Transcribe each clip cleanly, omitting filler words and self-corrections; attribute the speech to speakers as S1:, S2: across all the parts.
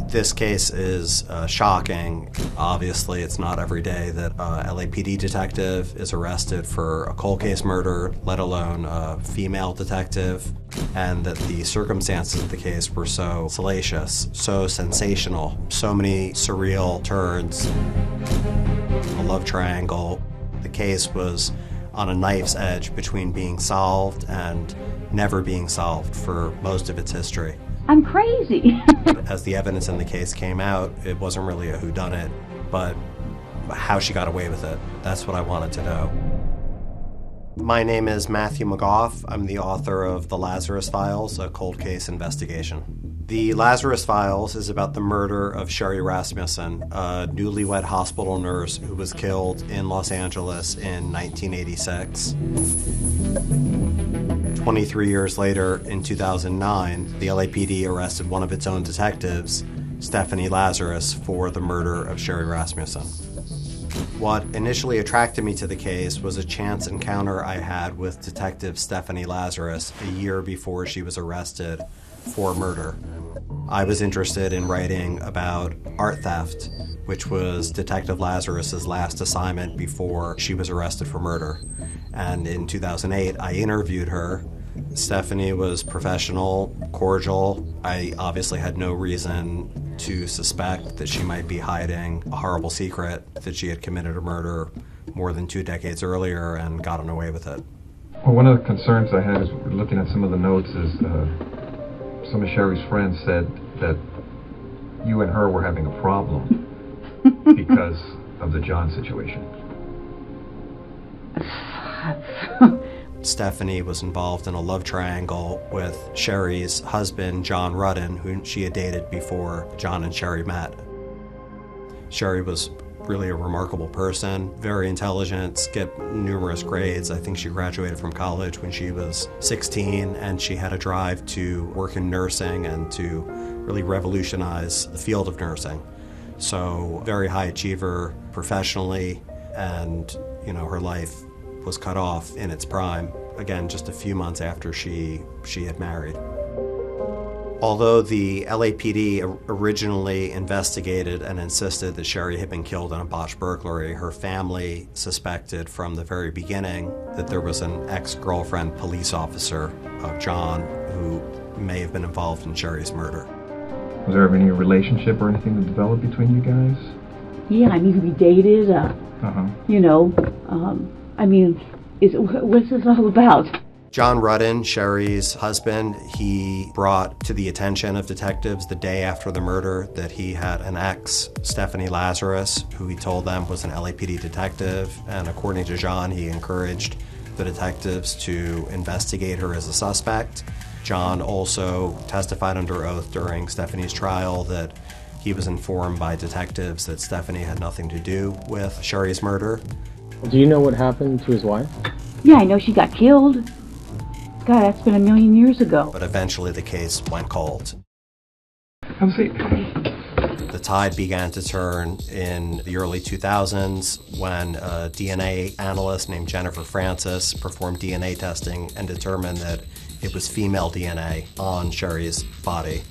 S1: This case is shocking. Obviously, it's not every day that a LAPD detective is arrested for a cold case murder, let alone a female detective, and that the circumstances of the case were so salacious, so sensational, so many surreal turns, a love triangle. The case was on a knife's edge between being solved and never being solved for most of its history.
S2: I'm crazy.
S1: As the evidence in the case came out, it wasn't really a whodunit, but how she got away with it. That's what I wanted to know. My name is Matthew McGough. I'm the author of The Lazarus Files, a cold case investigation. The Lazarus Files is about the murder of Sherri Rasmussen, a newlywed hospital nurse who was killed in Los Angeles in 1986. 23 years later, in 2009, the LAPD arrested one of its own detectives, Stephanie Lazarus, for the murder of Sherri Rasmussen. What initially attracted me to the case was a chance encounter I had with Detective Stephanie Lazarus a year before she was arrested for murder. I was interested in writing about art theft, which was Detective Lazarus's last assignment before she was arrested for murder. And in 2008, I interviewed her. Stephanie was professional, cordial. I obviously had no reason to suspect that she might be hiding a horrible secret, that she had committed a murder more than 2 decades earlier and gotten away with it.
S3: Well, one of the concerns I had is looking at some of the notes is some of Sherri's friends said that you and her were having a problem because of the John situation.
S1: Stephanie was involved in a love triangle with Sherri's husband, John Rutan, who she had dated before John and Sherri met. Sherri was really a remarkable person, very intelligent, skipped numerous grades. I think she graduated from college when she was 16, and she had a drive to work in nursing and to really revolutionize the field of nursing. So, very high achiever professionally, and, her life was cut off in its prime, again, just a few months after she had married. Although the LAPD originally investigated and insisted that Sherri had been killed in a botched burglary, her family suspected from the very beginning that there was an ex-girlfriend police officer of John who may have been involved in Sherri's murder.
S3: Was there ever any relationship or anything that developed between you guys?
S2: Yeah, we dated, what's this all about?
S1: John Rutan, Sherri's husband, he brought to the attention of detectives the day after the murder that he had an ex, Stephanie Lazarus, who he told them was an LAPD detective, and according to John, he encouraged the detectives to investigate her as a suspect. John also testified under oath during Stephanie's trial that he was informed by detectives that Stephanie had nothing to do with Sherri's murder.
S4: Do you know what happened to his wife?
S2: Yeah, I know she got killed. God, that's been 1,000,000 years ago.
S1: But eventually the case went cold.
S3: See.
S1: The tide began to turn in the early 2000s when a DNA analyst named Jennifer Francis performed DNA testing and determined that it was female DNA on Sherri's body.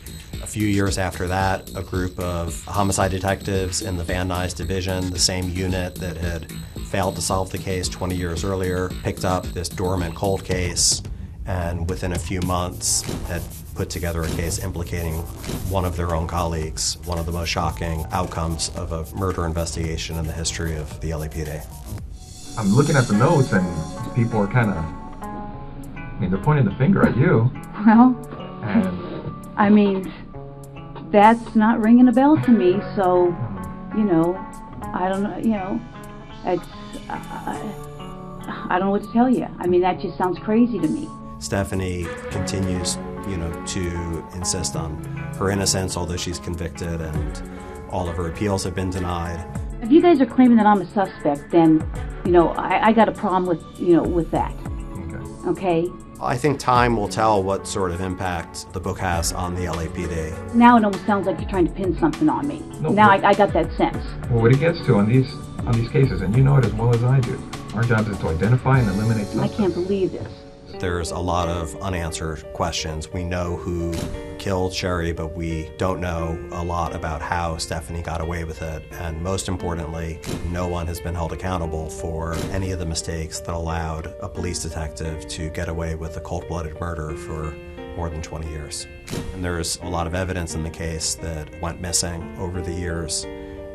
S1: A few years after that, a group of homicide detectives in the Van Nuys division, the same unit that had failed to solve the case 20 years earlier, picked up this dormant cold case, and within a few months had put together a case implicating one of their own colleagues, one of the most shocking outcomes of a murder investigation in the history of the LAPD.
S3: I'm looking at the notes and people are kind of, they're pointing the finger at you.
S2: Well,
S3: and
S2: that's not ringing a bell to me, so, I don't know, it's, I don't know what to tell you. That just sounds crazy to me.
S1: Stephanie continues, to insist on her innocence, although she's convicted and all of her appeals have been denied.
S2: If you guys are claiming that I'm a suspect, then, I got a problem with that. Okay?
S1: I think time will tell what sort of impact the book has on the LAPD.
S2: Now it almost sounds like you're trying to pin something on me. I got that sense.
S3: Well, what it gets to on these cases, and you know it as well as I do, our job is to identify and eliminate suspects.
S2: I can't believe this.
S1: There's a lot of unanswered questions. We know who killed Sherri, but we don't know a lot about how Stephanie got away with it. And most importantly, no one has been held accountable for any of the mistakes that allowed a police detective to get away with a cold-blooded murder for more than 20 years. And there's a lot of evidence in the case that went missing over the years,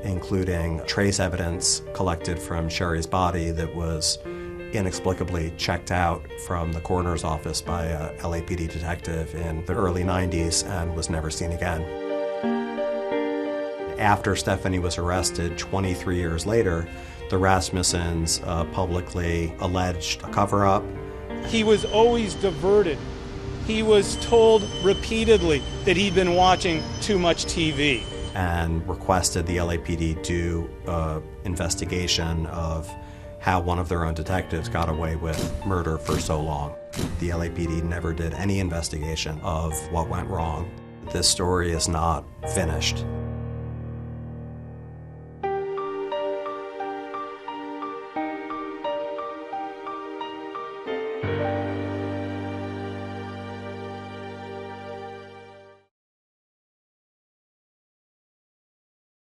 S1: including trace evidence collected from Sherri's body that was inexplicably checked out from the coroner's office by a LAPD detective in the early 90s and was never seen again. After Stephanie was arrested 23 years later, the Rasmussens publicly alleged a cover-up.
S5: He was always diverted. He was told repeatedly that he'd been watching too much TV.
S1: And requested the LAPD do an investigation of how one of their own detectives got away with murder for so long. The LAPD never did any investigation of what went wrong. This story is not finished.